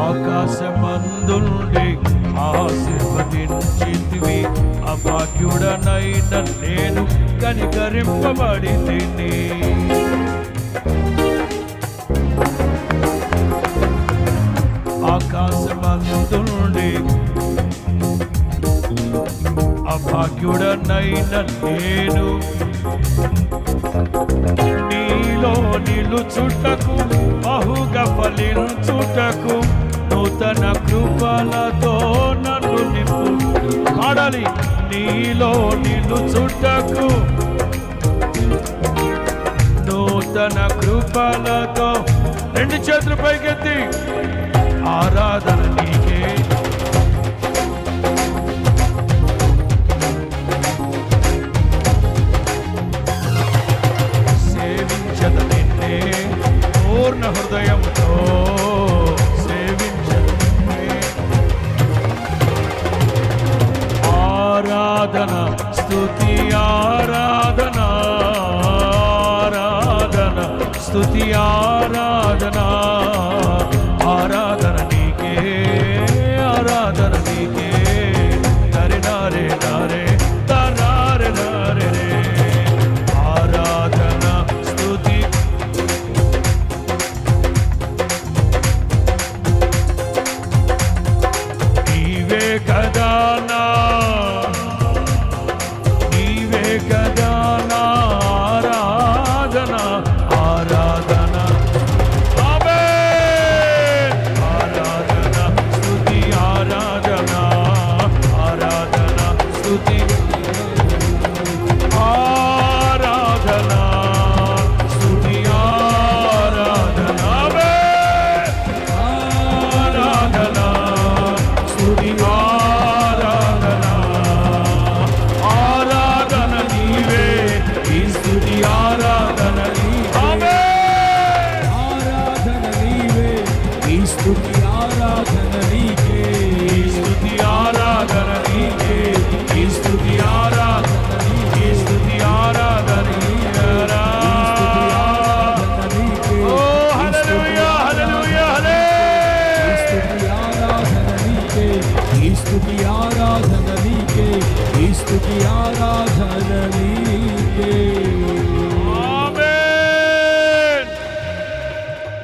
ఆకాశమందుండి ఆశీర్వదించితివి, అభాగ్యుడనైన నేను కనికరింపబడితిని. ఆకాశమందుండి అభాగ్యుడనైన నేను నీలో నిలుచుటకు, బహుగా ఫలించుటకు, నూతన కృపలతో నన్ను నింపు. పాడాలి. నీలో నిలుచుటకు, నూతన కృపలతో. రెండు చేతులు పైకెత్తి ఆరాధన నీకే. సేవించద నిన్నే పూర్ణ హృదయంతో, సేవించద నిన్నే. ఆరాధన స్తుతి ఆరాధన, ఆరాధన స్తుతి ఆరాధన, ఆరాధన నీకే, ఆరాధన నీకే. నరే నారే నారే తరారే నారే రే. ఆరాధన స్తుతి నీవే కదా నా, నీవే కదా నా ఆరాధన, ఆరాధన. ఆమేన్. ఆరాధన స్తుతి ఆరాధన, ఆరాధన స్తుతి ఆరాధన, స్తుతి ఆరాధన. ఆమేన్. ఆరాధన స్తుతి ఆరాధన, ఆరాధన నీవే, ఈ స్తుతి ఆరాధన నీవే. ఆమేన్. ఆరాధన నీవే, ఈ స్తుతి ఆరాధన నీకే, ఈ స్తుతి ఆరాధన నీకే, ఈ స్తుతి ఆరాధన నీకే, ఈ స్తుతి ఆరాధన నీకే. ఓ హల్లెలూయా హల్లెలూయా ఈ స్తుతి ఆరాధన నీకే, ఈ స్తుతి ఆరాధన నీకే, ఈ స్తుతి ఆరాధన నీకే.